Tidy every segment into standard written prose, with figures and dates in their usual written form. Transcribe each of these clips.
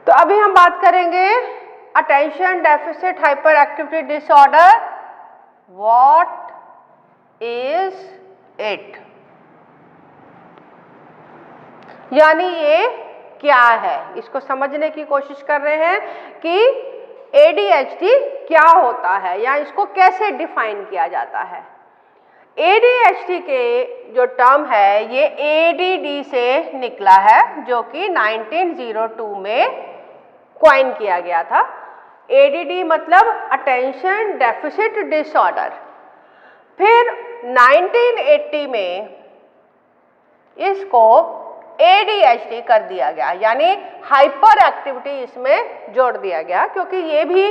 तो अभी हम बात करेंगे attention deficit hyper activity disorder. What is it, यानी ये क्या है, इसको समझने की कोशिश कर रहे हैं कि ADHD क्या होता है या इसको कैसे डिफाइन किया जाता है। ADHD के जो टर्म है ये ADD से निकला है, जो कि 1902 में क्वाइन किया गया था। ADD मतलब अटेंशन डेफिसिट डिसऑर्डर। फिर 1980 में इसको ADHD कर दिया गया, यानी हाइपर एक्टिविटी इसमें जोड़ दिया गया, क्योंकि ये भी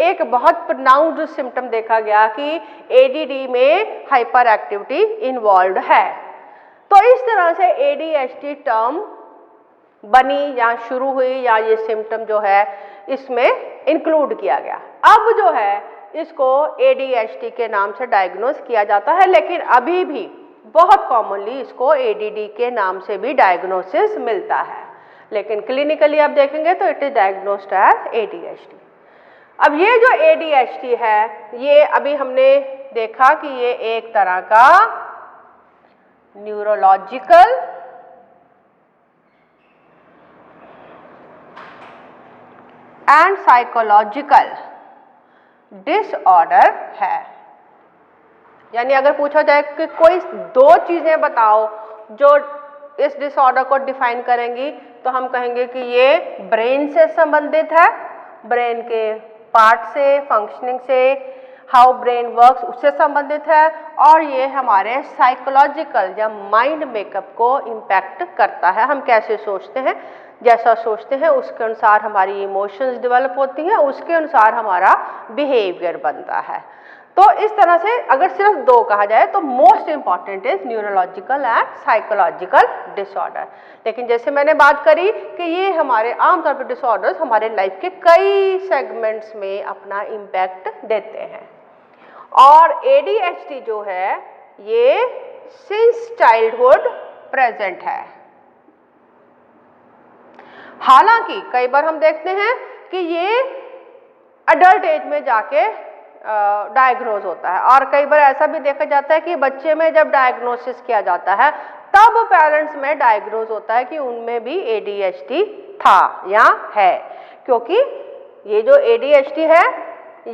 एक बहुत प्रोनाउंस्ड सिम्टम देखा गया कि ADD में हाइपर एक्टिविटी इन्वॉल्व है। तो इस तरह से ADHD टर्म बनी या शुरू हुई, या ये सिम्टम जो है इसमें इंक्लूड किया गया। अब जो है इसको ADHD के नाम से डायग्नोज किया जाता है, लेकिन अभी भी बहुत कॉमनली इसको ADD के नाम से भी डायग्नोसिस मिलता है, लेकिन क्लिनिकली आप देखेंगे तो it is diagnosed as ADHD। अब ये जो ADHD है, ये अभी हमने देखा कि ये एक तरह का न्यूरोलॉजिकल एंड साइकोलॉजिकल डिसऑर्डर है। यानी अगर पूछा जाए कि कोई दो चीजें बताओ जो इस डिसऑर्डर को डिफाइन करेंगी, तो हम कहेंगे कि ये ब्रेन से संबंधित है, ब्रेन के पार्ट से, फंक्शनिंग से, हाउ ब्रेन वर्क्स उससे संबंधित है, और ये हमारे साइकोलॉजिकल या माइंड मेकअप को इम्पैक्ट करता है। हम कैसे सोचते हैं, जैसा सोचते हैं उसके अनुसार हमारी इमोशंस डेवलप होती हैं, उसके अनुसार हमारा बिहेवियर बनता है। तो इस तरह से अगर सिर्फ दो कहा जाए तो most important is neurological and psychological disorder. लेकिन जैसे मैंने बात करी कि ये हमारे आमतौर पर डिसऑर्डर्स हमारे लाइफ के कई सेगमेंट्स में अपना इम्पैक्ट देते हैं। और ADHD जो है ये सिंस चाइल्डहुड प्रेजेंट है। हालांकि कई बार हम देखते हैं कि ये अडल्ट एज में जाके डायग्नोज होता है, और कई बार ऐसा भी देखा जाता है कि बच्चे में जब डायग्नोसिस किया जाता है तब पेरेंट्स में डायग्नोज होता है कि उनमें भी ADHD था या है, क्योंकि ये जो ADHD है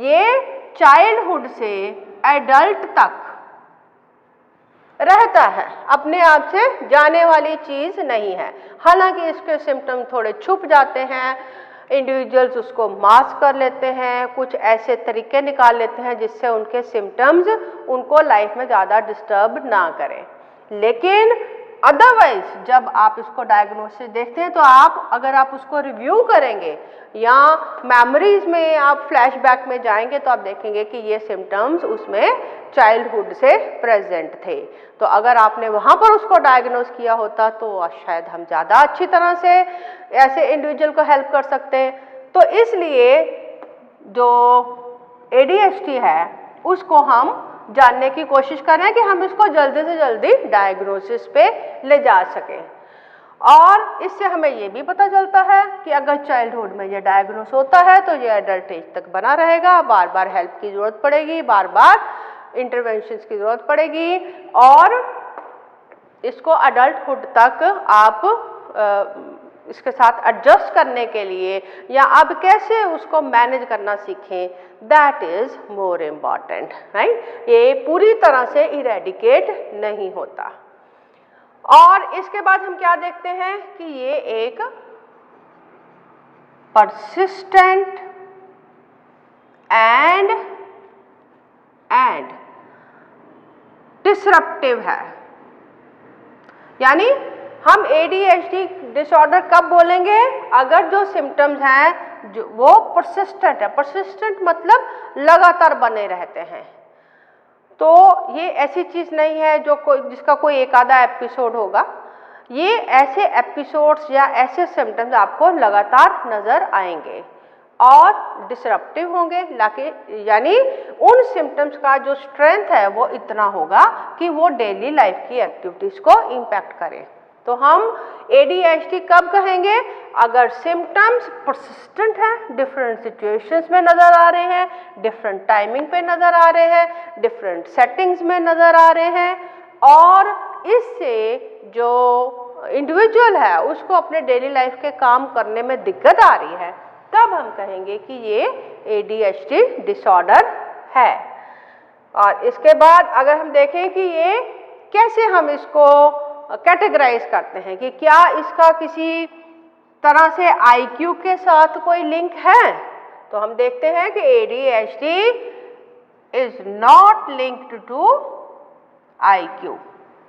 ये चाइल्डहुड से एडल्ट तक रहता है, अपने आप से जाने वाली चीज नहीं है। हालांकि इसके सिम्टम थोड़े छुप जाते हैं, इंडिविजुअल्स उसको मास्क कर लेते हैं, कुछ ऐसे तरीके निकाल लेते हैं जिससे उनके सिम्टम्स उनको लाइफ में ज़्यादा डिस्टर्ब ना करें। लेकिन अदरवाइज जब आप इसको डायग्नोसिस देखते हैं तो अगर आप उसको रिव्यू करेंगे या मेमोरीज में आप फ्लैशबैक में जाएंगे तो आप देखेंगे कि ये सिम्टम्स उसमें चाइल्डहुड से प्रेजेंट थे। तो अगर आपने वहाँ पर उसको डायग्नोस किया होता तो शायद हम ज़्यादा अच्छी तरह से ऐसे इंडिविजुअल को हेल्प कर सकते हैं। तो इसलिए जो ADHD है उसको हम जानने की कोशिश कर रहे हैं कि हम इसको जल्दी से जल्दी डायग्नोसिस पे ले जा सकें। और इससे हमें ये भी पता चलता है कि अगर चाइल्डहुड में ये डायग्नोस होता है तो ये एडल्ट एज तक बना रहेगा, बार बार हेल्प की ज़रूरत पड़ेगी, बार बार इंटरवेंशंस की ज़रूरत पड़ेगी, और इसको अडल्टहुड तक आप इसके साथ एडजस्ट करने के लिए या अब कैसे उसको मैनेज करना सीखें, that is more important, right. ये पूरी तरह से इरेडिकेट नहीं होता। और इसके बाद हम क्या देखते हैं कि ये एक परसिस्टेंट एंड डिसरप्टिव है। यानी हम ADHD डिसऑर्डर कब बोलेंगे, अगर जो सिम्टम्स हैं जो वो परसिस्टेंट है। परसिस्टेंट मतलब लगातार बने रहते हैं। तो ये ऐसी चीज़ नहीं है जिसका कोई एक आधा एपिसोड होगा। ये ऐसे एपिसोड्स या ऐसे सिम्टम्स आपको लगातार नज़र आएंगे और डिसरप्टिव होंगे, यानी उन सिम्टम्स का जो स्ट्रेंथ है वो इतना होगा कि वो डेली लाइफ की एक्टिविटीज़ को इम्पैक्ट करे। तो हम ADHD कब कहेंगे? अगर सिम्टम्स परसिस्टेंट हैं, डिफरेंट सिचुएशंस में नज़र आ रहे हैं, डिफरेंट टाइमिंग पे नज़र आ रहे हैं, डिफरेंट सेटिंग्स में नज़र आ रहे हैं, और इससे जो इंडिविजुअल है उसको अपने डेली लाइफ के काम करने में दिक्कत आ रही है, तब हम कहेंगे कि ये ADHD डिसऑर्डर है। और इसके बाद अगर हम देखें कि ये कैसे हम इसको कैटेगराइज करते हैं कि क्या इसका किसी तरह से IQ के साथ कोई लिंक है, तो हम देखते हैं कि ADHD is not linked to IQ,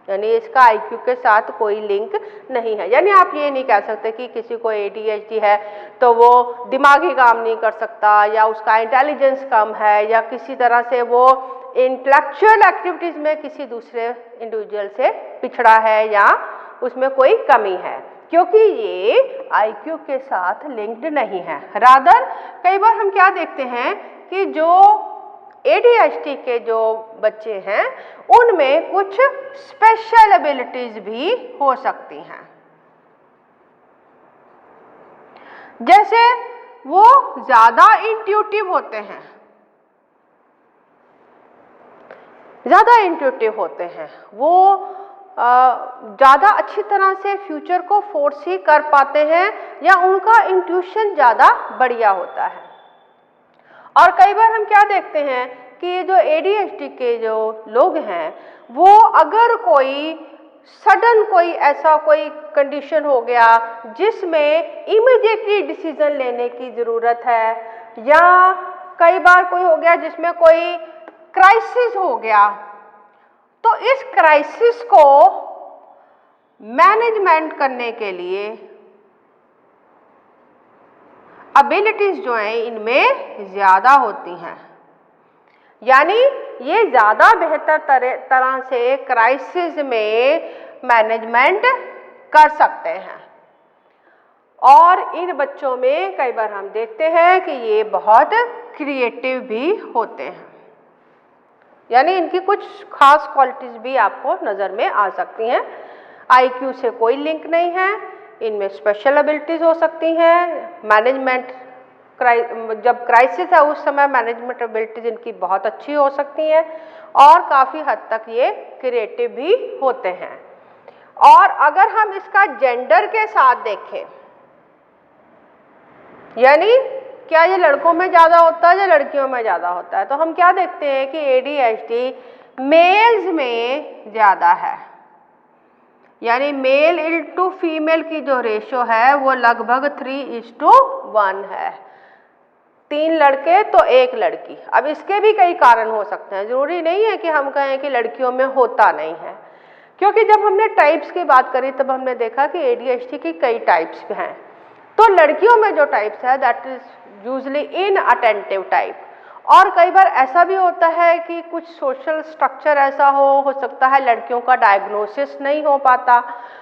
यानी इसका IQ के साथ कोई लिंक नहीं है। यानी आप ये नहीं कह सकते कि किसी को ADHD है तो वो दिमागी काम नहीं कर सकता, या उसका इंटेलिजेंस कम है, या किसी तरह से वो इंटेलेक्चुअल एक्टिविटीज़ में किसी दूसरे इंडिविजुअल से पिछड़ा है या उसमें कोई कमी है, क्योंकि ये IQ के साथ लिंक्ड नहीं है। रादर कई बार हम क्या देखते हैं कि जो ADHD के जो बच्चे हैं उनमें कुछ स्पेशल एबिलिटीज भी हो सकती हैं, जैसे वो ज़्यादा इंट्यूटिव होते हैं, वो ज़्यादा अच्छी तरह से फ्यूचर को फोरसी कर पाते हैं, या उनका इंट्यूशन ज़्यादा बढ़िया होता है। और कई बार हम क्या देखते हैं कि ये जो ADHD के जो लोग हैं वो अगर कोई सडन कोई ऐसा कोई कंडीशन हो गया जिसमें इमीडिएटली डिसीजन लेने की ज़रूरत है, या कई बार कोई हो गया जिसमें कोई क्राइसिस हो गया, तो इस क्राइसिस को मैनेजमेंट करने के लिए एबिलिटीज जो हैं इनमें ज़्यादा होती हैं, यानी ये ज़्यादा बेहतर तरह से क्राइसिस में मैनेजमेंट कर सकते हैं। और इन बच्चों में कई बार हम देखते हैं कि ये बहुत क्रिएटिव भी होते हैं, यानी इनकी कुछ खास क्वालिटीज़ भी आपको नज़र में आ सकती हैं। IQ से कोई लिंक नहीं है, इनमें स्पेशल एबिलिटीज़ हो सकती हैं, मैनेजमेंट जब क्राइसिस है उस समय मैनेजमेंट एबिलिटीज इनकी बहुत अच्छी हो सकती हैं, और काफ़ी हद तक ये क्रिएटिव भी होते हैं। और अगर हम इसका जेंडर के साथ देखें, यानी क्या ये लड़कों में ज़्यादा होता है या लड़कियों में ज़्यादा होता है, तो हम क्या देखते हैं कि ADHD मेल्स में ज़्यादा है, यानी मेल इनटू फीमेल की जो रेशो है वो लगभग 3:1 है, 3 लड़के तो 1 लड़की। अब इसके भी कई कारण हो सकते हैं, ज़रूरी नहीं है कि हम कहें कि लड़कियों में होता नहीं है, क्योंकि जब हमने टाइप्स की बात करी तब हमने देखा कि ADHD की कई टाइप्स हैं। तो लड़कियों में जो टाइप्स है that is usually inattentive type, और कई बार ऐसा भी होता है कि कुछ सोशल स्ट्रक्चर ऐसा हो सकता है लड़कियों का डायग्नोसिस नहीं हो पाता,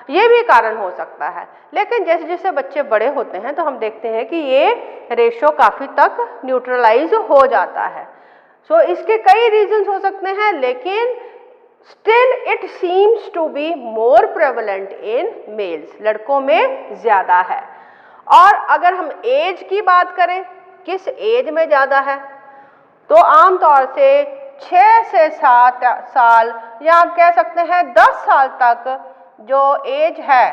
ये भी कारण हो सकता है। लेकिन जैसे जैसे बच्चे बड़े होते हैं तो हम देखते हैं कि ये रेशो काफ़ी तक न्यूट्रलाइज हो जाता है। सो इसके कई रीजंस हो सकते हैं, लेकिन still it seems to be more prevalent in males, लड़कों में ज़्यादा है। और अगर हम एज की बात करें, किस एज में ज़्यादा है, तो आमतौर से 6 से 7 साल या आप कह सकते हैं 10 साल तक जो एज है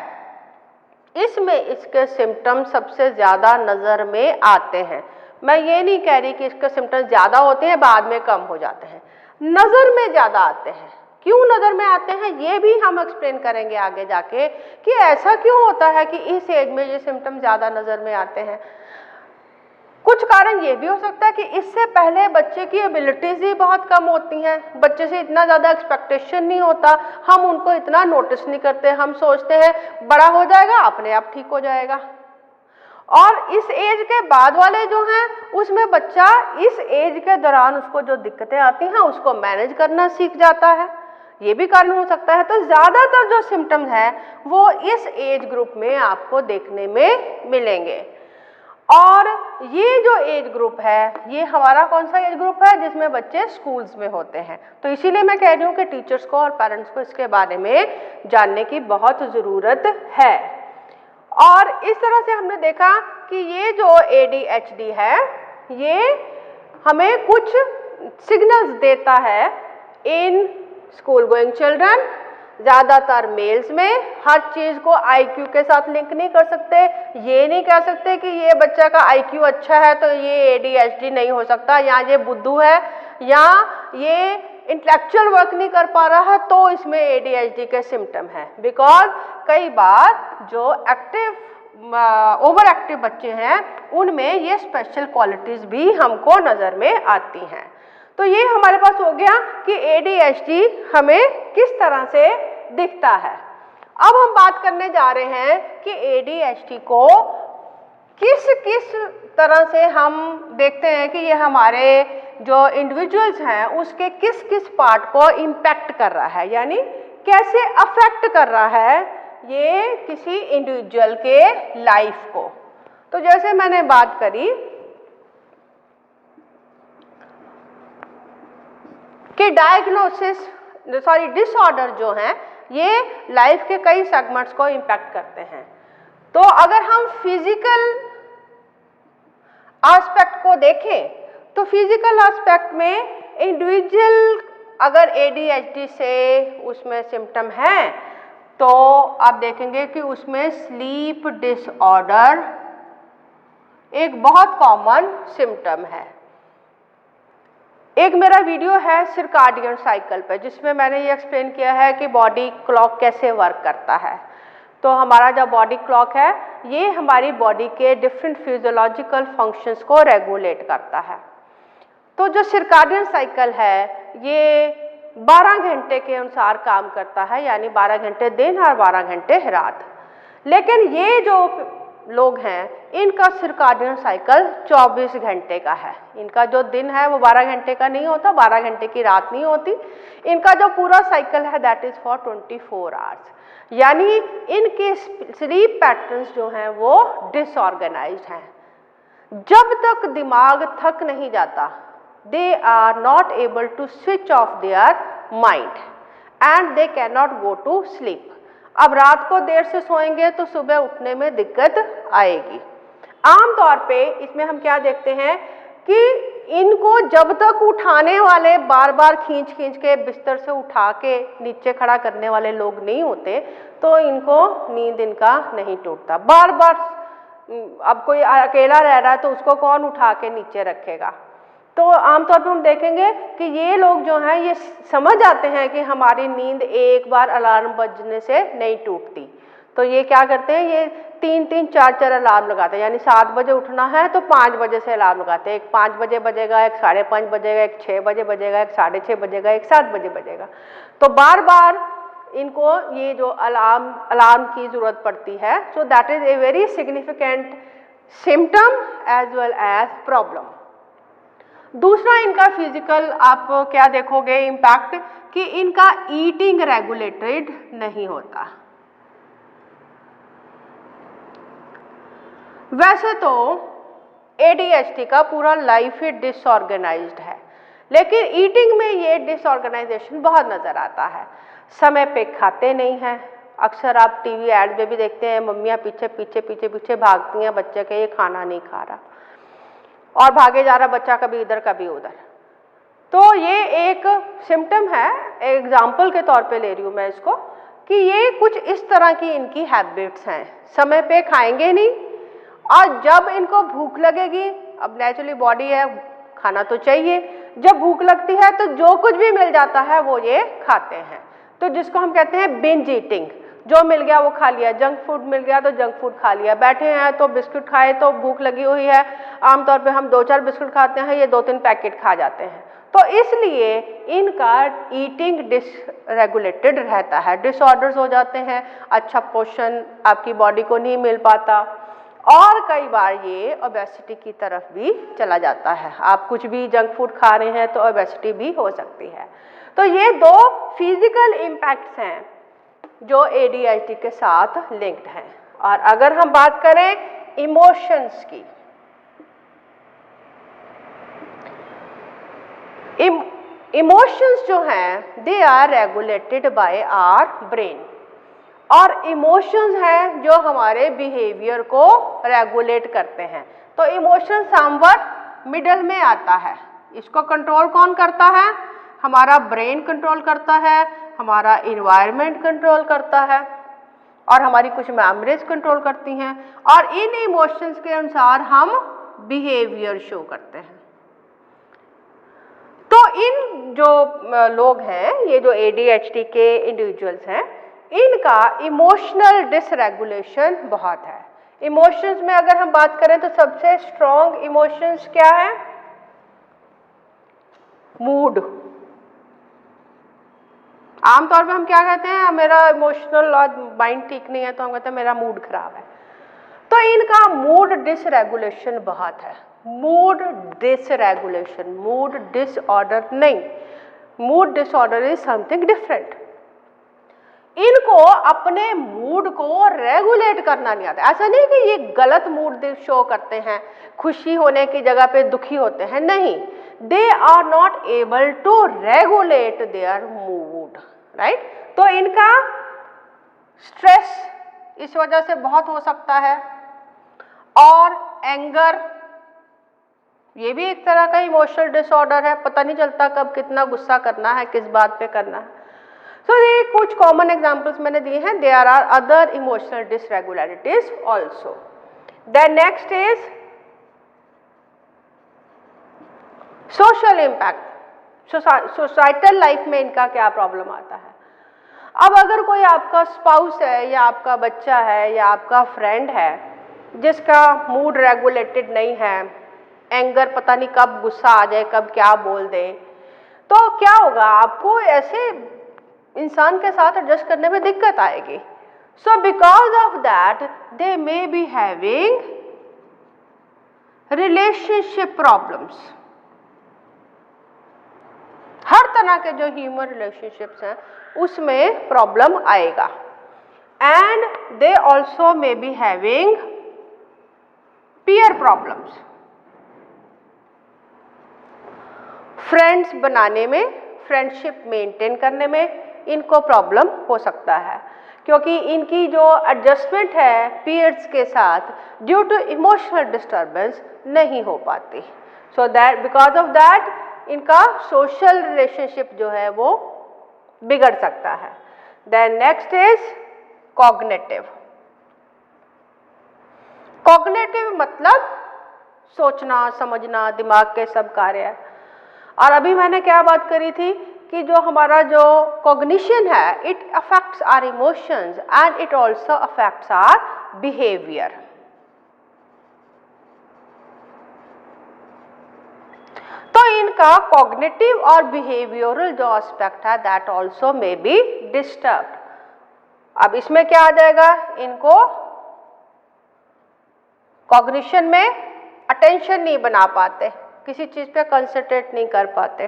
इसमें इसके सिम्टम्स सबसे ज़्यादा नज़र में आते हैं। मैं ये नहीं कह रही कि इसके सिम्टम्स ज़्यादा होते हैं बाद में कम हो जाते हैं, नज़र में ज़्यादा आते हैं। क्यों नज़र में आते हैं ये भी हम एक्सप्लेन करेंगे आगे जाके कि ऐसा क्यों होता है कि इस एज में ये सिम्टम ज़्यादा नज़र में आते हैं। कुछ कारण ये भी हो सकता है कि इससे पहले बच्चे की एबिलिटीज़ ही बहुत कम होती हैं, बच्चे से इतना ज़्यादा एक्सपेक्टेशन नहीं होता, हम उनको इतना नोटिस नहीं करते, हम सोचते हैं बड़ा हो जाएगा अपने आप ठीक हो जाएगा। और इस एज के बाद वाले जो हैं उसमें बच्चा इस एज के दौरान उसको जो दिक्कतें आती हैं उसको मैनेज करना सीख जाता है, ये भी कारण हो सकता है। तो ज़्यादातर जो सिम्टम्स हैं वो इस एज ग्रुप में आपको देखने में मिलेंगे। और ये जो एज ग्रुप है, ये हमारा कौन सा एज ग्रुप है, जिसमें बच्चे स्कूल्स में होते हैं। तो इसीलिए मैं कह रही हूँ कि टीचर्स को और पेरेंट्स को इसके बारे में जानने की बहुत ज़रूरत है। और इस तरह से हमने देखा कि ये जो ADHD है, ये हमें कुछ सिग्नल्स देता है इन स्कूल गोइंग चिल्ड्रन। ज़्यादातर मेल्स में हर चीज़ को IQ के साथ लिंक नहीं कर सकते। ये नहीं कह सकते कि ये बच्चा का IQ अच्छा है तो ये ADHD नहीं हो सकता, या ये बुद्धू है, या ये इंटेलेक्चुअल वर्क नहीं कर पा रहा है तो इसमें ADHD के सिम्टम है। बिकॉज कई बार जो ओवर एक्टिव बच्चे हैं उनमें ये स्पेशल क्वालिटीज़ भी हमको नज़र में आती हैं। तो ये हमारे पास हो गया कि ADHD हमें किस तरह से दिखता है। अब हम बात करने जा रहे हैं कि ADHD को किस किस तरह से हम देखते हैं कि ये हमारे जो इंडिविजुअल्स हैं उसके किस किस पार्ट को इम्पैक्ट कर रहा है, यानी कैसे अफेक्ट कर रहा है ये किसी इंडिविजुअल के लाइफ को। तो जैसे मैंने बात करी कि डिसऑर्डर जो हैं ये लाइफ के कई सेगमेंट्स को इम्पैक्ट करते हैं। तो अगर हम फिजिकल एस्पेक्ट को देखें तो फिजिकल एस्पेक्ट में इंडिविजुअल अगर ADHD से उसमें सिम्टम है तो आप देखेंगे कि उसमें स्लीप डिसऑर्डर एक बहुत कॉमन सिम्टम है। एक मेरा वीडियो है सर्काडियन साइकिल पे जिसमें मैंने ये एक्सप्लेन किया है कि बॉडी क्लॉक कैसे वर्क करता है। तो हमारा जो बॉडी क्लॉक है ये हमारी बॉडी के डिफरेंट फिजियोलॉजिकल फंक्शंस को रेगुलेट करता है। तो जो सर्काडियन साइकिल है ये 12 घंटे के अनुसार काम करता है, यानी 12 घंटे दिन और 12 घंटे रात। लेकिन ये जो लोग हैं इनका सर्काडियन साइकिल 24 घंटे का है। इनका जो दिन है वो 12 घंटे का नहीं होता, 12 घंटे की रात नहीं होती। इनका जो पूरा साइकिल है दैट इज़ फॉर 24 आवर्स, यानी इनके स्लीप पैटर्न्स जो हैं वो डिसऑर्गेनाइज्ड हैं। जब तक दिमाग थक नहीं जाता they are not able to switch off their mind and they can not go to sleep. अब रात को देर से सोएंगे तो सुबह उठने में दिक्कत आएगी। आमतौर पे इसमें हम क्या देखते हैं कि इनको जब तक उठाने वाले बार बार खींच के बिस्तर से उठा के नीचे खड़ा करने वाले लोग नहीं होते तो इनको नींद इनका नहीं टूटता। बार बार अब कोई अकेला रह रहा है तो उसको कौन उठा के नीचे रखेगा। तो आमतौर पर हम देखेंगे कि ये लोग जो हैं ये समझ आते हैं कि हमारी नींद एक बार अलार्म बजने से नहीं टूटती, तो ये क्या करते हैं, ये 3-3, 4-4 अलार्म लगाते हैं। यानी 7 बजे उठना है तो 5 बजे से अलार्म लगाते हैं। एक 5 बजे बजेगा, एक 5:30 बजेगा, एक 6 बजे बजेगा, एक 6:30 बजेगा, एक 7 बजे बजेगा। तो बार बार इनको ये जो अलार्म की ज़रूरत पड़ती है। So that is a very significant symptom as well as problem. दूसरा इनका फिजिकल आप क्या देखोगे इम्पैक्ट कि इनका ईटिंग रेगुलेटेड नहीं होता। वैसे तो ADHD का पूरा लाइफ ही डिसऑर्गेनाइज्ड है, लेकिन ईटिंग में ये डिसऑर्गेनाइजेशन बहुत नज़र आता है। समय पे खाते नहीं हैं। अक्सर आप टीवी एड में भी देखते हैं मम्मियाँ पीछे भागती हैं बच्चे के, ये खाना नहीं खा रहा और भागे जा रहा बच्चा कभी इधर कभी उधर। तो ये एक सिम्टम है, एग्जाम्पल के तौर पे ले रही हूँ मैं इसको, कि ये कुछ इस तरह की इनकी हैबिट्स हैं। समय पे खाएंगे नहीं और जब इनको भूख लगेगी, अब नेचुरली बॉडी है खाना तो चाहिए, जब भूख लगती है तो जो कुछ भी मिल जाता है वो ये खाते हैं। तो जिसको हम कहते हैं बिंज ईटिंग, जो मिल गया वो खा लिया, जंक फूड मिल गया तो जंक फूड खा लिया, बैठे हैं तो बिस्कुट खाए तो भूख लगी हुई है, आमतौर पे हम 2-4 बिस्कुट खाते हैं, ये 2-3 पैकेट खा जाते हैं। तो इसलिए इनका ईटिंग डिसरेगुलेटेड रहता है, डिसऑर्डर्स हो जाते हैं, अच्छा पोषण आपकी बॉडी को नहीं मिल पाता और कई बार ये ओबेसिटी की तरफ भी चला जाता है। आप कुछ भी जंक फूड खा रहे हैं तो ओबेसिटी भी हो सकती है। तो ये 2 फिजिकल इम्पैक्ट्स हैं जो ADHD के साथ लिंक्ड हैं। और अगर हम बात करें इमोशंस की, इमोशंस जो हैं they are regulated by our brain, और इमोशंस हैं जो हमारे बिहेवियर को रेगुलेट करते हैं। तो इमोशन समवट मिडल में आता है। इसको कंट्रोल कौन करता है? हमारा ब्रेन कंट्रोल करता है, हमारा इन्वायरमेंट कंट्रोल करता है, और हमारी कुछ मेमोरीज कंट्रोल करती हैं, और इन इमोशंस के अनुसार हम बिहेवियर शो करते हैं। तो इन जो लोग हैं, ये जो ADHD के इंडिविजुअल्स हैं, इनका इमोशनल डिसरेगुलेशन बहुत है। इमोशंस में अगर हम बात करें तो सबसे स्ट्रॉन्ग इमोशंस क्या है? मूड। आमतौर पे हम क्या कहते हैं? मेरा इमोशनल माइंड ठीक नहीं है तो हम कहते हैं मेरा मूड खराब है। तो इनका मूड डिसरेगुलेशन बहुत है। मूड डिसरेगुलेशन, मूड डिसऑर्डर नहीं, mood disorder is something different. इनको अपने मूड को रेगुलेट करना नहीं आता। ऐसा नहीं कि ये गलत मूड शो करते हैं, खुशी होने की जगह पे दुखी होते हैं, नहीं, they are not able to regulate their mood, right. तो इनका स्ट्रेस इस वजह से बहुत हो सकता है, और एंगर, ये भी एक तरह का इमोशनल डिसऑर्डर है। पता नहीं चलता कब कितना गुस्सा करना है, किस बात पे करना है। तो ये कुछ कॉमन एग्जांपल्स मैंने दिए हैं। There are other emotional dysregularities also. Then next is social impact. Societal life में इनका क्या प्रॉब्लम आता है? अब अगर कोई आपका स्पाउस है, या आपका बच्चा है, या आपका फ्रेंड है जिसका मूड रेगुलेटेड नहीं है, एंगर पता नहीं कब गुस्सा आ जाए, कब क्या बोल दे, तो क्या होगा? आपको ऐसे इंसान के साथ एडजस्ट करने में दिक्कत आएगी। So because of that they may be having relationship problems. हर तरह के जो ह्यूमन रिलेशनशिप्स हैं उसमें प्रॉब्लम आएगा। And they also may be having peer problems. Friends बनाने में, फ्रेंडशिप मेंटेन करने में इनको प्रॉब्लम हो सकता है, क्योंकि इनकी जो एडजस्टमेंट है पीयर्स के साथ ड्यू टू इमोशनल डिस्टर्बेंस नहीं हो पाती। So that because of that इनका सोशल रिलेशनशिप जो है वो बिगड़ सकता है। Then next is cognitive. Cognitive मतलब सोचना, समझना, दिमाग के सब कार्य। और अभी मैंने क्या बात करी थी कि जो हमारा जो कॉग्निशन है, it affects our emotions and it also affects our behaviour. तो इनका कॉग्निटिव और बिहेवियरल जो एस्पेक्ट है that also may be disturbed. अब इसमें क्या आ जाएगा? इनको कॉग्निशन में अटेंशन नहीं बना पाते, किसी चीज़ पे कंसंट्रेट नहीं कर पाते,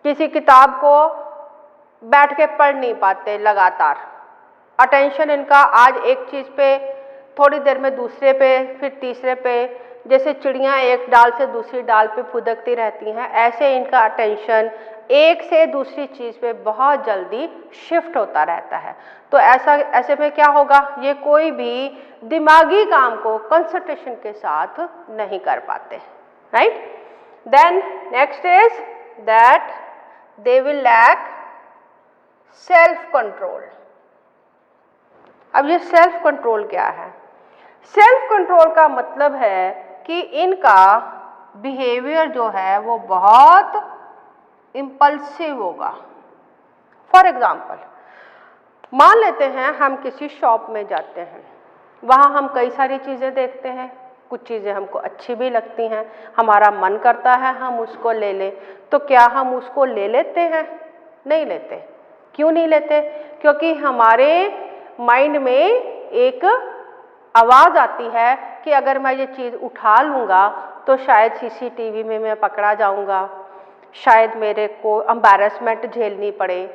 किसी किताब को बैठ के पढ़ नहीं पाते लगातार। अटेंशन इनका आज एक चीज़ पे, थोड़ी देर में दूसरे पे, फिर तीसरे पे, जैसे चिड़ियाँ एक डाल से दूसरी डाल पे फुदकती रहती हैं, ऐसे इनका अटेंशन एक से दूसरी चीज़ पे बहुत जल्दी शिफ्ट होता रहता है। तो ऐसे में क्या होगा? ये कोई भी दिमागी काम को कंसंट्रेशन के साथ नहीं कर पाते, right. Then next is that they will lack self control. अब ये सेल्फ कंट्रोल क्या है? सेल्फ कंट्रोल का मतलब है कि इनका बिहेवियर जो है वो बहुत इम्पल्सिव होगा। फॉर एग्जाम्पल, मान लेते हैं हम किसी शॉप में जाते हैं, वहाँ हम कई सारी चीज़ें देखते हैं, कुछ चीज़ें हमको अच्छी भी लगती हैं, हमारा मन करता है हम उसको ले लें, तो क्या हम उसको ले लेते हैं? नहीं लेते। क्यों नहीं लेते? क्योंकि हमारे माइंड में एक आवाज़ आती है कि अगर मैं ये चीज़ उठा लूँगा तो शायद CCTV में मैं पकड़ा जाऊँगा, शायद मेरे को एम्बैरेसमेंट झेलनी पड़े।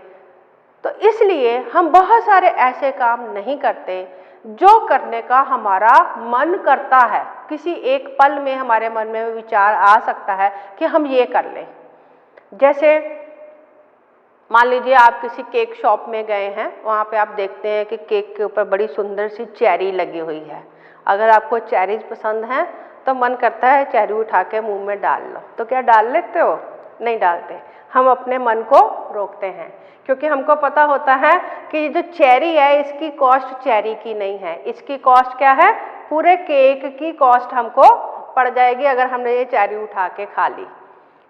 तो इसलिए हम बहुत सारे ऐसे काम नहीं करते जो करने का हमारा मन करता है। किसी एक पल में हमारे मन में विचार आ सकता है कि हम ये कर लें, जैसे मान लीजिए आप किसी केक शॉप में गए हैं, वहाँ पे आप देखते हैं कि केक के ऊपर बड़ी सुंदर सी चेरी लगी हुई है। अगर आपको चेरीज पसंद है तो मन करता है चेरी उठा के मुंह में डाल लो, तो क्या डाल लेते हो? नहीं डालते। हम अपने मन को रोकते हैं क्योंकि हमको पता होता है कि ये जो चेरी है इसकी कॉस्ट चेरी की नहीं है, इसकी कॉस्ट क्या है? पूरे केक की कॉस्ट हमको पड़ जाएगी अगर हमने ये चेरी उठा के खा ली।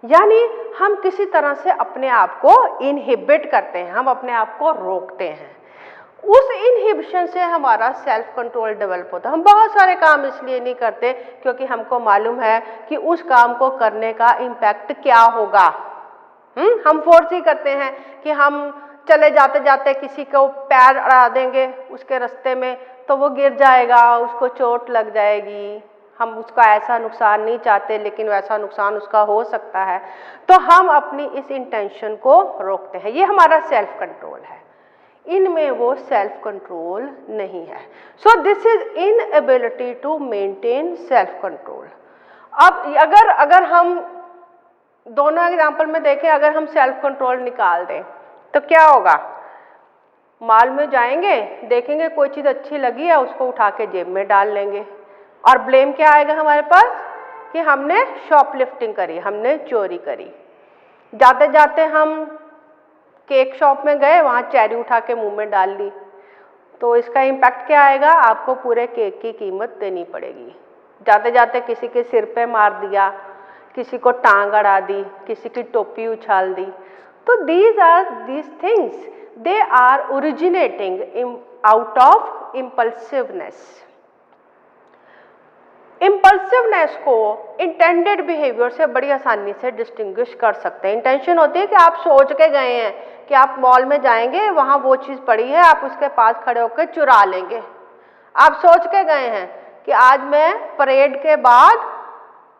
यानी हम किसी तरह से अपने आप को इनहिबिट करते हैं, हम अपने आप को रोकते हैं। उस इनहिबिशन से हमारा सेल्फ कंट्रोल डेवलप होता है। हम बहुत सारे काम इसलिए नहीं करते क्योंकि हमको मालूम है कि उस काम को करने का इम्पैक्ट क्या होगा। हम फोर्स ही करते हैं कि हम चले जाते जाते किसी को पैर अड़ा देंगे उसके रास्ते में, तो वो गिर जाएगा, उसको चोट लग जाएगी। हम उसका ऐसा नुकसान नहीं चाहते लेकिन वैसा नुकसान उसका हो सकता है, तो हम अपनी इस इंटेंशन को रोकते हैं। ये हमारा सेल्फ कंट्रोल है। इनमें वो सेल्फ कंट्रोल नहीं है। So this is inability to maintain self control. अब अगर हम दोनों एग्जाम्पल में देखें, अगर हम सेल्फ कंट्रोल निकाल दें तो क्या होगा? मॉल में जाएंगे, देखेंगे कोई चीज़ अच्छी लगी है, उसको उठा के जेब में डाल लेंगे और ब्लेम क्या आएगा हमारे पास कि हमने शॉपलिफ्टिंग करी, हमने चोरी करी। जाते जाते हम केक शॉप में गए, वहाँ चेरी उठा के मुंह में डाल ली, तो इसका इम्पैक्ट क्या आएगा? आपको पूरे केक की कीमत देनी पड़ेगी। जाते जाते किसी के सिर पे मार दिया, किसी को टांग अड़ा दी, किसी की टोपी उछाल दी। तो these things they are originating out of impulsiveness। Impulsiveness को इंटेंडेड बिहेवियर से बड़ी आसानी से डिस्टिंग्विश कर सकते हैं। इंटेंशन होती है कि आप सोच के गए हैं कि आप मॉल में जाएंगे, वहाँ वो चीज़ पड़ी है, आप उसके पास खड़े होकर चुरा लेंगे। आप सोच के गए हैं कि आज मैं परेड के बाद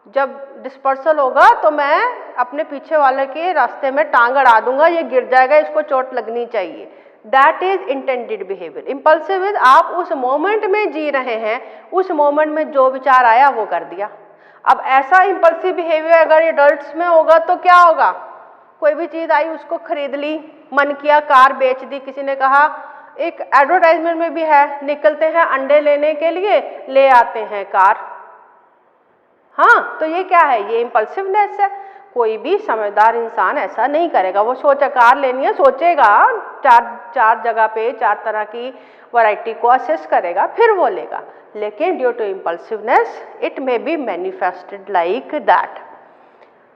जब डिस्पर्सल होगा तो मैं अपने पीछे वाले के रास्ते में टांग अड़ा दूंगा, ये गिर जाएगा, इसको चोट लगनी चाहिए। That is intended behaviour. Impulsive is आप उस मोमेंट में जी रहे हैं, उस मोमेंट में जो विचार आया वो कर दिया। अब ऐसा इम्पल्सिव बिहेवियर अगर एडल्ट्स में होगा तो क्या होगा? कोई भी चीज़ आई उसको खरीद ली, मन किया कार बेच दी। किसी ने कहा, एक एडवर्टाइजमेंट में भी है, निकलते हैं अंडे लेने के लिए, ले आते हैं कार। हाँ, तो ये क्या है? ये इम्पल्सिवनेस है। कोई भी समझदार इंसान ऐसा नहीं करेगा। वो सोचा कार लेनी है, सोचेगा, चार जगह पे चार तरह की वैरायटी को असेस करेगा, फिर वो लेगा। लेकिन due to impulsiveness it may be manifested like that.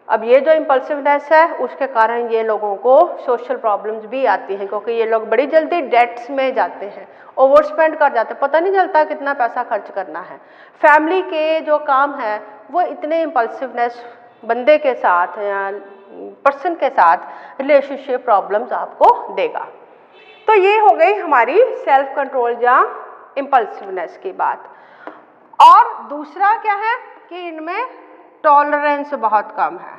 अब ये जो इम्पल्सिवनेस है उसके कारण ये लोगों को सोशल प्रॉब्लम्स भी आती हैं, क्योंकि ये लोग बड़ी जल्दी डेट्स में जाते हैं, ओवर स्पेंड कर जाते हैं, पता नहीं चलता कितना पैसा खर्च करना है। फैमिली के जो काम है वो इतने इम्पल्सिवनेस बंदे के साथ या पर्सन के साथ रिलेशनशिप प्रॉब्लम्स आपको देगा। तो ये हो गई हमारी सेल्फ कंट्रोल या इम्पल्सिवनेस की बात। और दूसरा क्या है कि इनमें टॉलरेंस बहुत कम है।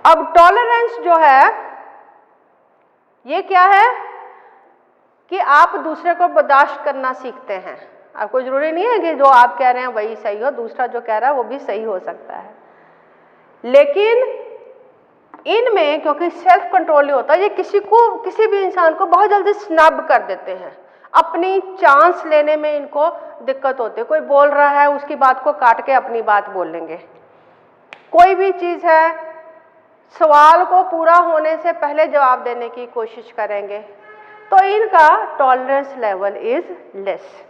अब टॉलरेंस जो है ये क्या है कि आप दूसरे को बर्दाश्त करना सीखते हैं। आपको जरूरी नहीं है कि जो आप कह रहे हैं वही सही हो, दूसरा जो कह रहा है वो भी सही हो सकता है। लेकिन इनमें क्योंकि सेल्फ कंट्रोल नहीं होता, ये किसी भी इंसान को बहुत जल्दी स्नब कर देते हैं। अपनी चांस लेने में इनको दिक्कत होती है। कोई बोल रहा है उसकी बात को काट के अपनी बात बोल लेंगे। कोई भी चीज़ है, सवाल को पूरा होने से पहले जवाब देने की कोशिश करेंगे। तो इनका टॉलरेंस लेवल इज लेस।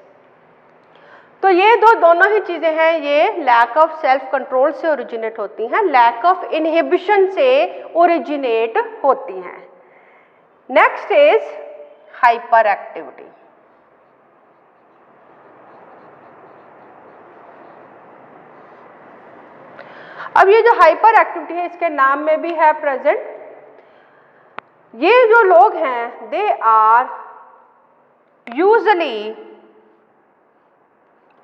तो ये दोनों ही चीज़ें हैं, ये लैक ऑफ सेल्फ कंट्रोल से ओरिजिनेट होती हैं, लैक ऑफ इनहिबिशन से ओरिजिनेट होती हैं। Next is hyper activity. अब ये जो हाइपर एक्टिविटी है इसके नाम में भी है प्रेजेंट। ये जो लोग हैं they are usually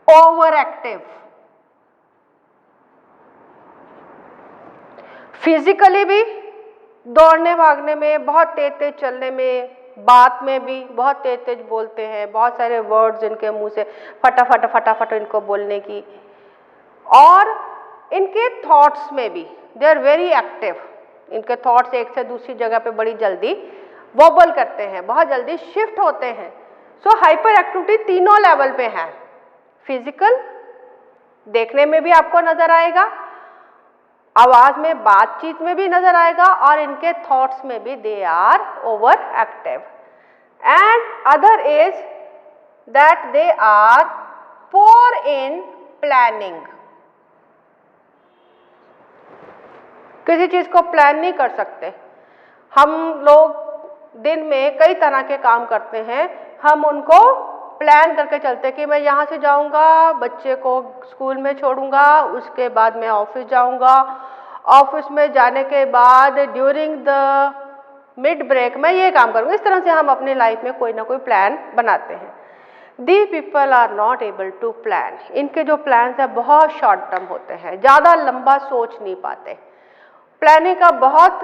over active, physically भी, दौड़ने भागने में, बहुत तेज तेज चलने में, बात में भी बहुत तेज तेज बोलते हैं, बहुत सारे वर्ड्स इनके मुंह से फटाफट फटाफट इनको बोलने की। और इनके थॉट्स में भी दे आर वेरी एक्टिव, इनके थॉट्स एक से दूसरी जगह पे बड़ी जल्दी वॉबल करते हैं, बहुत जल्दी शिफ्ट होते हैं। सो हाइपर एक्टिविटी तीनों लेवल पे है, फिजिकल, देखने में भी आपको नजर आएगा, आवाज में, बातचीत में भी नजर आएगा, और इनके थॉट्स में भी they are over active. And other is that they are poor in planning, किसी चीज को प्लान नहीं कर सकते। हम लोग दिन में कई तरह के काम करते हैं, हम उनको प्लान करके चलते कि मैं यहाँ से जाऊँगा, बच्चे को स्कूल में छोड़ूंगा, उसके बाद मैं ऑफिस जाऊँगा, ऑफिस में जाने के बाद ड्यूरिंग द मिड ब्रेक मैं ये काम करूँगा। इस तरह से हम अपनी लाइफ में कोई ना कोई प्लान बनाते हैं। The people are not able to plan, इनके जो प्लान्स हैं बहुत शॉर्ट टर्म होते हैं, ज़्यादा लंबा सोच नहीं पाते। प्लानिंग का बहुत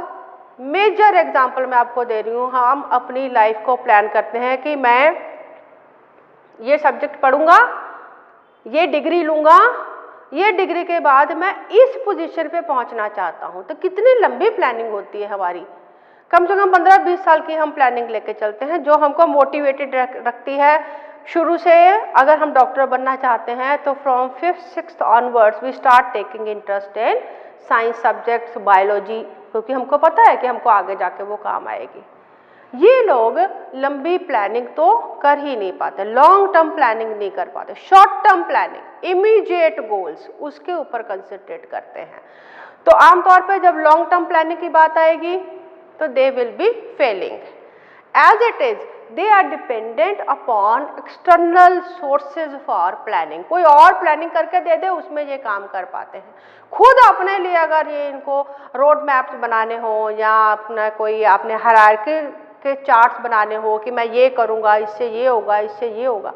मेजर एग्जाम्पल मैं आपको दे रही हूँ। हम अपनी लाइफ को प्लान करते हैं कि मैं ये सब्जेक्ट पढ़ूंगा, ये डिग्री लूँगा, ये डिग्री के बाद मैं इस पोजीशन पे पहुँचना चाहता हूँ। तो कितनी लंबी प्लानिंग होती है हमारी, कम से कम 15-20 साल की हम प्लानिंग लेके चलते हैं, जो हमको मोटिवेटेड रखती है। शुरू से अगर हम डॉक्टर बनना चाहते हैं तो from 5th-6th onwards we start taking interest in science subjects, biology, क्योंकि हमको पता है कि हमको आगे जाके वो काम आएगी। ये लोग लंबी प्लानिंग तो कर ही नहीं पाते, लॉन्ग टर्म प्लानिंग नहीं कर पाते, short term planning, immediate goals, उसके ऊपर कंसंट्रेट करते हैं। तो आमतौर पे जब लॉन्ग टर्म प्लानिंग की बात आएगी तो they will be failing. As it is they are dependent upon external sources for planning, कोई और प्लानिंग करके दे दे उसमें ये काम कर पाते हैं। खुद अपने लिए अगर ये इनको रोड मैप्स बनाने हो या अपना कोई आपने हायरार्की के चार्ट्स बनाने हो कि मैं ये करूँगा, इससे ये होगा, इससे ये होगा,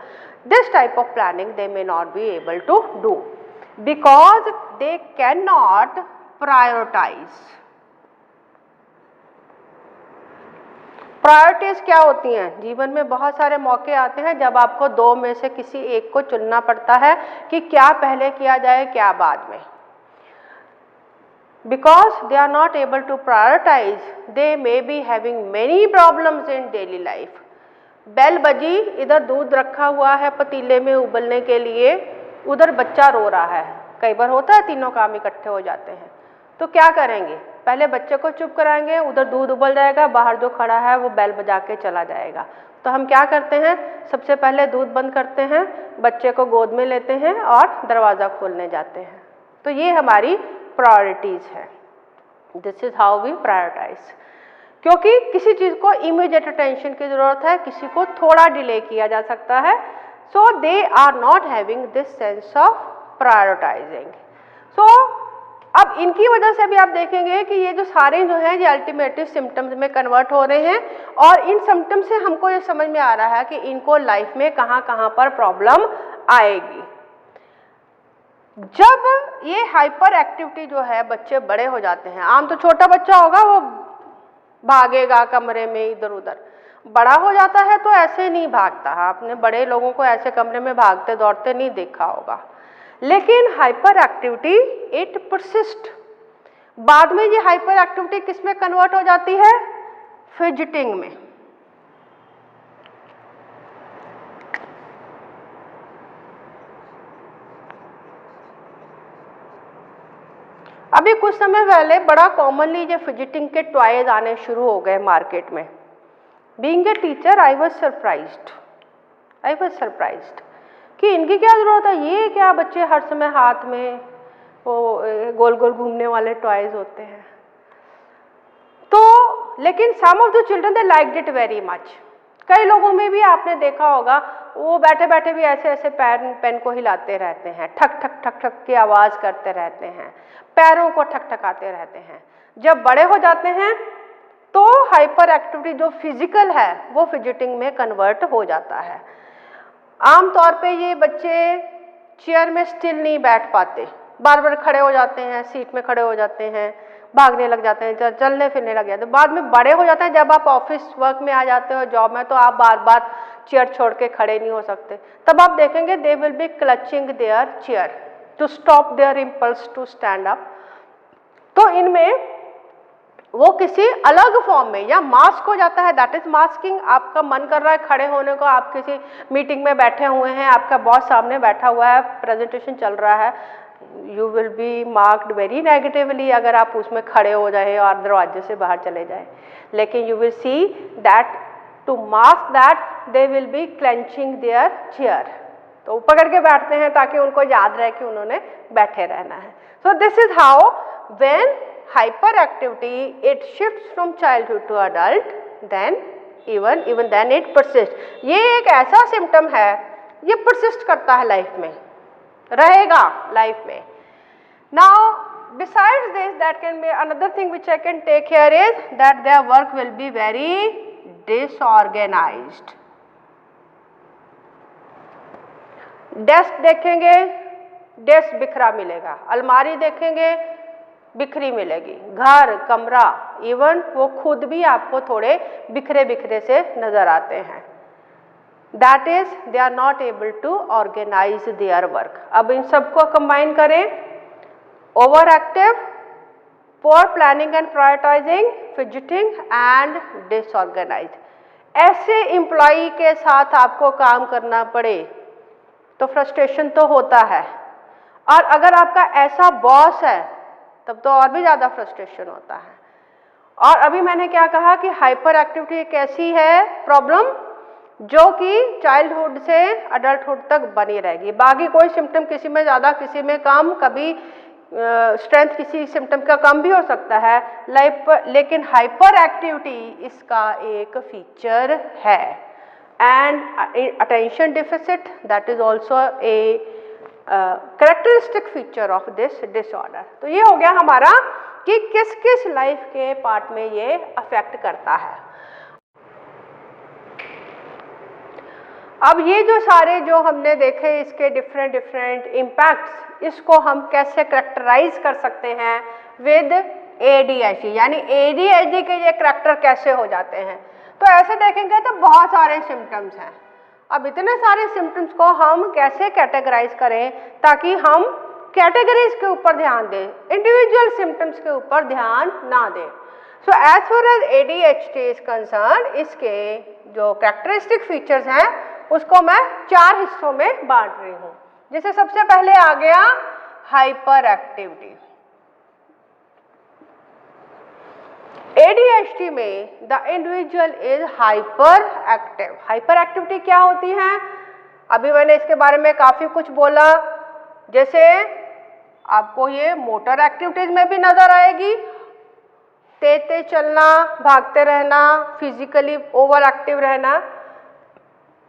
this type of planning they may not be able to do because they can not prioritise. Priorities क्या होती हैं? जीवन में बहुत सारे मौके आते हैं जब आपको दो में से किसी एक को चुनना पड़ता है कि क्या पहले किया जाए, क्या बाद में। Because they are not able to prioritize, they may be having many problems in daily life. Bell बजी, इधर दूध रखा हुआ है पतीले में उबलने के लिए, उधर बच्चा रो रहा है। कई बार होता है तीनों काम इकट्ठे हो जाते हैं, तो क्या करेंगे? पहले बच्चे को चुप कराएंगे, उधर दूध उबल जाएगा, बाहर जो खड़ा है वो बेल बजा के चला जाएगा। तो हम क्या करते हैं? सबसे पहले दूध बंद करते हैं, बच्चे को गोद में लेते हैं और दरवाज़ा खोलने जाते हैं। तो ये हमारी प्रायोरिटीज़ है। This is how we prioritise, क्योंकि किसी चीज़ को इमीडिएट अटेंशन की ज़रूरत है, किसी को थोड़ा डिले किया जा सकता है। So they are not having this sense of prioritising. So अब इनकी वजह से भी आप देखेंगे कि ये जो सारे जो हैं ये अल्टीमेटली सिम्टम्स में कन्वर्ट हो रहे हैं, और इन सिम्टम्स से हमको ये समझ में आ रहा है कि इनको लाइफ में कहाँ कहाँ पर प्रॉब्लम आएगी। जब ये हाइपर एक्टिविटी जो है, बच्चे बड़े हो जाते हैं, आम तो छोटा बच्चा होगा वो भागेगा कमरे में इधर उधर, बड़ा हो जाता है तो ऐसे नहीं भागता। आपने बड़े लोगों को ऐसे कमरे में भागते दौड़ते नहीं देखा होगा। लेकिन हाइपर एक्टिविटी इट परसिस्ट। बाद में ये हाइपर एक्टिविटी किस में कन्वर्ट हो जाती है? फिजिटिंग में। अभी कुछ समय पहले बड़ा कॉमनली ये फिजिटिंग के टॉयज आने शुरू हो गए मार्केट में। Being a teacher I was surprised कि इनकी क्या ज़रूरत है, ये क्या बच्चे हर समय हाथ में वो गोल गोल घूमने वाले टॉयज होते हैं। तो लेकिन some of the children they liked it very much. कई लोगों में भी आपने देखा होगा वो बैठे बैठे भी ऐसे ऐसे पेन को हिलाते रहते हैं, ठक ठक ठक ठक की आवाज़ करते रहते हैं, पैरों को ठकठकाते रहते हैं। जब बड़े हो जाते हैं तो हाइपर एक्टिविटी जो फिजिकल है वो फिजिटिंग में कन्वर्ट हो जाता है। आमतौर पे ये बच्चे चेयर में स्टिल नहीं बैठ पाते, बार बार खड़े हो जाते हैं, सीट में खड़े हो जाते हैं, भागने लग जाते हैं, चलने फिरने लग जाते हैं। बाद में बड़े हो जाते हैं, जब आप ऑफिस वर्क में आ जाते हो, जॉब में, तो आप बार बार चेयर छोड़ के खड़े नहीं हो सकते। तब आप देखेंगे they will be clutching their chair, to stop their impulse to stand up. तो इनमें वो किसी अलग फॉर्म में या मास्क हो जाता है, दैट इज मास्किंग। आपका मन कर रहा है खड़े होने को, आप किसी मीटिंग में बैठे हुए हैं, आपका बॉस सामने बैठा हुआ है, प्रेजेंटेशन चल रहा है, you will be marked very negatively अगर आप उसमें खड़े हो जाए और दरवाजे से बाहर चले जाए। लेकिन you will see that to mask that they will be clenching their chair, तो वो पकड़ के बैठते हैं ताकि उनको याद रहे कि उन्होंने बैठे रहना है। So this is how when hyperactivity it shifts from childhood to adult, then even then it persists। ये एक ऐसा सिम्टम है, ये persist करता है लाइफ में, रहेगा लाइफ में। Now besides this, that can be another thing which I can take here is that their work will be very disorganized। Desk देखेंगे, डेस्क बिखरा मिलेगा, अलमारी देखेंगे बिखरी मिलेगी, घर, कमरा, इवन वो खुद भी आपको थोड़े बिखरे बिखरे से नजर आते हैं। That is they are not able to organise their work. अब इन सबको कंबाइन करें, over active, poor planning and prioritising, fidgeting and disorganised. ऐसे एम्प्लॉय के साथ आपको काम करना पड़े तो फ्रस्ट्रेशन तो होता है, और अगर आपका ऐसा बॉस है तब तो और भी ज़्यादा फ्रस्ट्रेशन होता है। और अभी मैंने क्या कहा कि हाइपर एक्टिविटी एक ऐसी है प्रॉब्लम जो कि चाइल्डहुड से अडल्टहुड तक बनी रहेगी। बाकी कोई सिम्टम किसी में ज़्यादा किसी में कम, कभी स्ट्रेंथ किसी सिम्टम का कम भी हो सकता है लाइफ पर, लेकिन हाइपर एक्टिविटी इसका एक फीचर है। And attention deficit that is also a characteristic feature of this disorder. तो ये हो गया हमारा कि किस किस लाइफ के पार्ट में ये अफेक्ट करता है। अब ये जो सारे जो हमने देखे इसके डिफरेंट डिफरेंट इम्पैक्ट्स, इसको हम कैसे कैरेक्टराइज कर सकते हैं विद ADHD, यानी ADHD के ये कैरेक्टर कैसे हो जाते हैं। तो ऐसे देखेंगे तो बहुत सारे सिम्टम्स हैं। अब इतने सारे सिम्टम्स को हम कैसे कैटेगराइज करें ताकि हम कैटेगरीज के ऊपर ध्यान दें, इंडिविजुअल सिम्टम्स के ऊपर ध्यान ना दें। So as far as ADHD is concern, इसके जो कैरेक्टरिस्टिक फीचर्स हैं उसको मैं 4 हिस्सों में बांट रही हूँ। जैसे सबसे पहले आ गया हाइपर एक्टिविटी। ADHD में the individual is hyper active. Hyper activity क्या होती है, अभी मैंने इसके बारे में काफ़ी कुछ बोला। जैसे आपको ये मोटर एक्टिविटीज़ में भी नज़र आएगी, तेज तेज चलना, भागते रहना, फिजिकली ओवर एक्टिव रहना।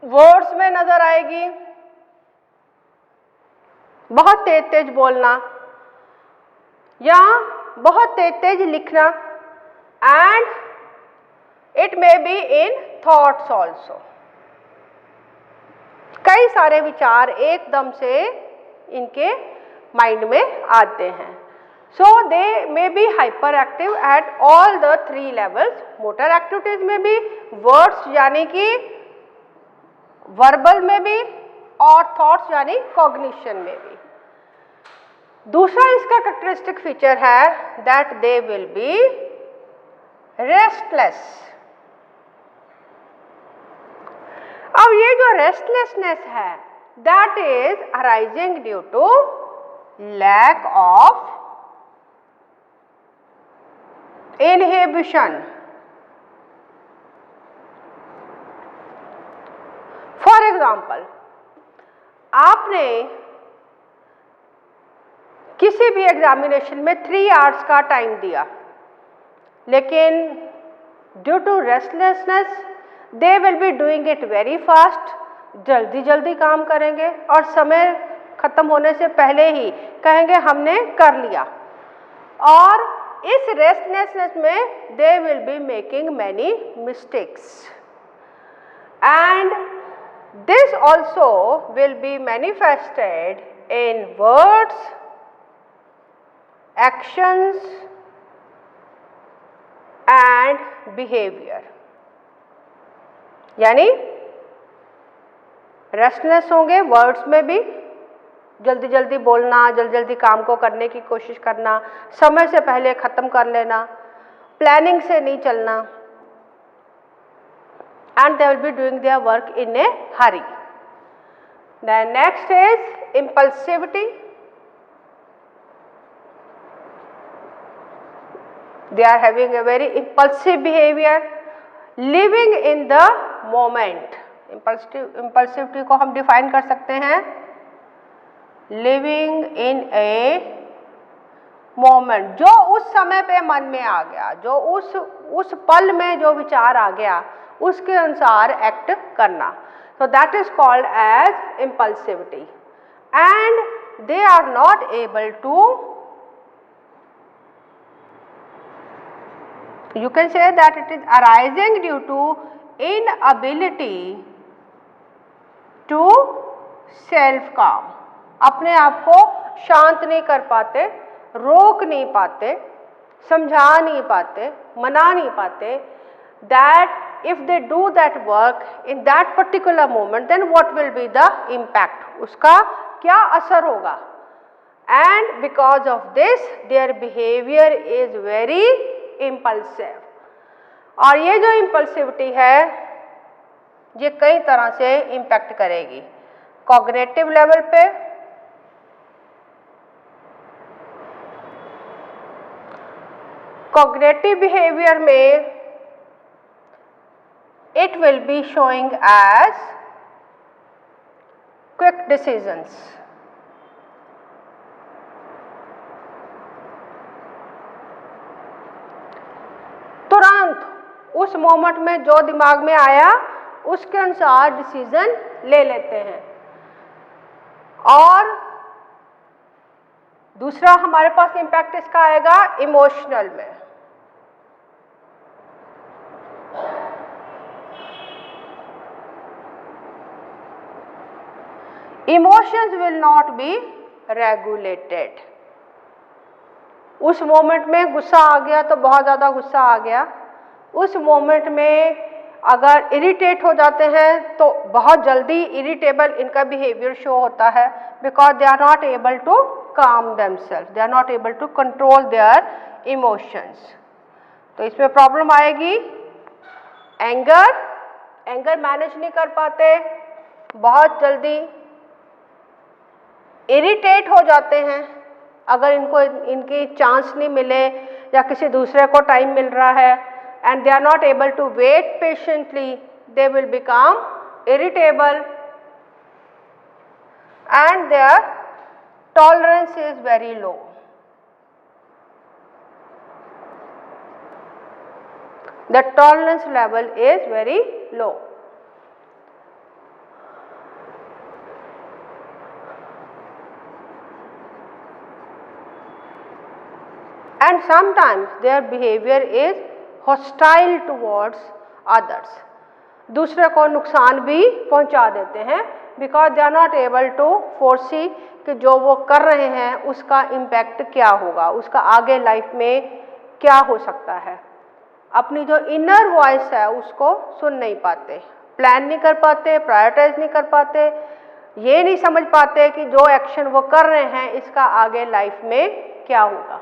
वर्ड्स में नज़र आएगी, बहुत तेज तेज बोलना या बहुत तेज तेज लिखना, and it may be in thoughts also। कई सारे विचार एकदम से इनके माइंड में आते हैं। So they may be hyperactive at all the 3 levels. Motor activities में भी, वर्ड्स यानी कि वर्बल में भी, और थॉट्स यानी कॉग्निशन में भी। दूसरा इसका कैरेक्टरिस्टिक फीचर है that they will be restless. अब ये जो रेस्टलेसनेस है that is arising due to lack of inhibition. For example, आपने किसी भी एग्जामिनेशन में 3 आवर्स का टाइम दिया, लेकिन due to restlessness they will be doing it very fast. जल्दी जल्दी काम करेंगे और समय खत्म होने से पहले ही कहेंगे हमने कर लिया। और इस रेस्टलेसनेस में दे will be making many mistakes, and this also will be manifested in words, actions and behaviour. यानी रेस्टलेस होंगे वर्ड्स में भी, जल्दी जल्दी बोलना, जल्दी जल्दी काम को करने की कोशिश करना, समय से पहले ख़त्म कर लेना, प्लानिंग से नहीं चलना, and they will be doing their work in a hurry. Then next is impulsivity. They are having a very impulsive behavior, living in the moment. Impulsivity को हम define कर सकते हैं living in a moment, जो उस समय पे मन में आ गया, जो उस पल में जो विचार आ गया उसके अनुसार एक्ट करना. So that is called as impulsivity, and they are not able to, you can say that it is arising due to inability to self calm. अपने आप को शांत नहीं कर पाते, रोक नहीं पाते, समझा नहीं पाते, मना नहीं पाते, that if they do that work in that particular moment, then what will be the impact, उसका क्या असर होगा. And because of this their behavior is very impulsive. और ये जो impulsivity है ये कई तरह से impact करेगी. कॉग्निटिव लेवल पे, कॉग्निटिव बिहेवियर में it will be showing as quick decisions. तुरंत उस मोमेंट में जो दिमाग में आया उसके अनुसार डिसीजन ले लेते हैं. और दूसरा हमारे पास इम्पैक्ट इसका आएगा इमोशनल में. Emotions will not be regulated. उस मोमेंट में गुस्सा आ गया तो बहुत ज़्यादा गुस्सा आ गया. उस मोमेंट में अगर इरिटेट हो जाते हैं तो बहुत जल्दी इरिटेबल इनका बिहेवियर शो होता है, because they are not able to calm themselves, they are not able to control their emotions. तो इसमें प्रॉब्लम आएगी एंगर मैनेज नहीं कर पाते, बहुत जल्दी इरिटेट हो जाते हैं अगर इनको इनकी चांस नहीं मिले या किसी दूसरे को टाइम मिल रहा है, and they are not able to wait patiently, they will become irritable, and their tolerance is very low. The tolerance level is very low. And sometimes their behavior is hostile towards others. दूसरे को नुकसान भी पहुंचा देते हैं, because they are not able to foresee कि जो वो कर रहे हैं उसका इम्पैक्ट क्या होगा, उसका आगे लाइफ में क्या हो सकता है. अपनी जो इनर वॉइस है उसको सुन नहीं पाते, प्लान नहीं कर पाते, प्रायोरिटाइज नहीं कर पाते, ये नहीं समझ पाते कि जो एक्शन वो कर रहे हैं इसका आगे लाइफ में क्या होगा.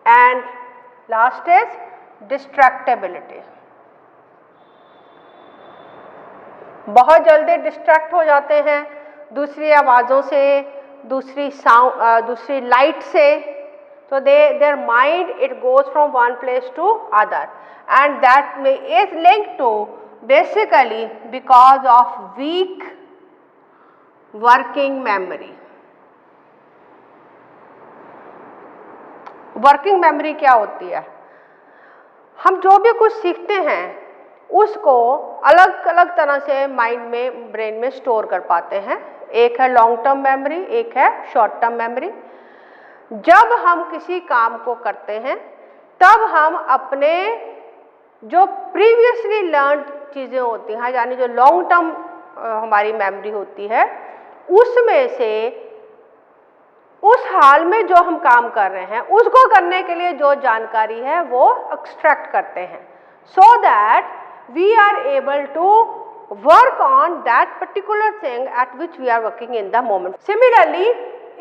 And last is distractibility. बहुत जल्दी डिस्ट्रैक्ट हो जाते हैं दूसरी आवाज़ों से, दूसरी लाइट से. so their mind it goes from one place to other, and that is linked to basically because of weak working memory. Working memory क्या होती है? हम जो भी कुछ सीखते हैं उसको अलग अलग तरह से माइंड में, ब्रेन में स्टोर कर पाते हैं. एक है लॉन्ग टर्म मेमोरी, एक है शॉर्ट टर्म मेमोरी. जब हम किसी काम को करते हैं तब हम अपने जो प्रीवियसली लर्नड चीज़ें होती हैं, यानी जो लॉन्ग टर्म हमारी मेमोरी होती है, उसमें से उस हाल में जो हम काम कर रहे हैं उसको करने के लिए जो जानकारी है वो एक्सट्रैक्ट करते हैं, so that we are able to work on that particular thing at which we are working in the moment. Similarly,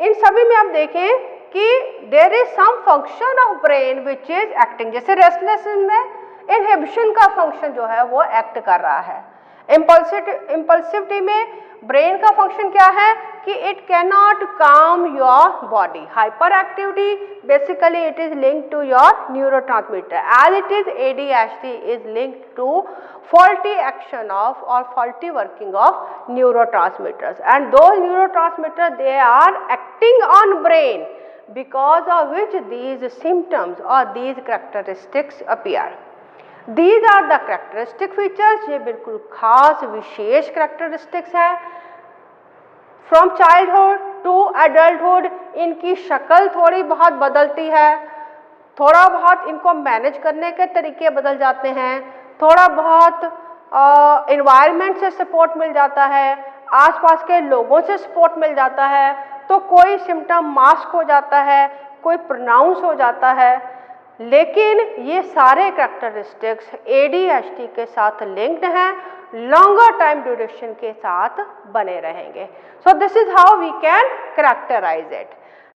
इन सभी में आप देखें कि there is some function of brain which is acting. जैसे रेस्टलेसनेस में inhibition का function जो है वो एक्ट कर रहा है. इम्पल्सिविटी में ब्रेन का फंक्शन क्या है कि it can not calm your body. Hyper activity basically it is linked to your neurotransmitter as it is ADHD is linked to faulty action of or faulty working of neurotransmitters, and those neurotransmitters they are acting on brain because of which these symptoms or these characteristics appear. These are the characteristic features. ये बिल्कुल खास विशेष characteristics है. From childhood to adulthood इनकी शक्ल थोड़ी बहुत बदलती है, थोड़ा बहुत इनको मैनेज करने के तरीके बदल जाते हैं, थोड़ा बहुत इन्वायरमेंट से सपोर्ट मिल जाता है, आसपास के लोगों से सपोर्ट मिल जाता है, तो कोई सिम्टम मास्क हो जाता है, कोई प्रोनाउंस हो जाता है. लेकिन ये सारे कैरेक्टरिस्टिक्स ADHD के साथ लिंक्ड हैं, लॉन्गर टाइम ड्यूरेशन के साथ बने रहेंगे. So this is how we can characterise it.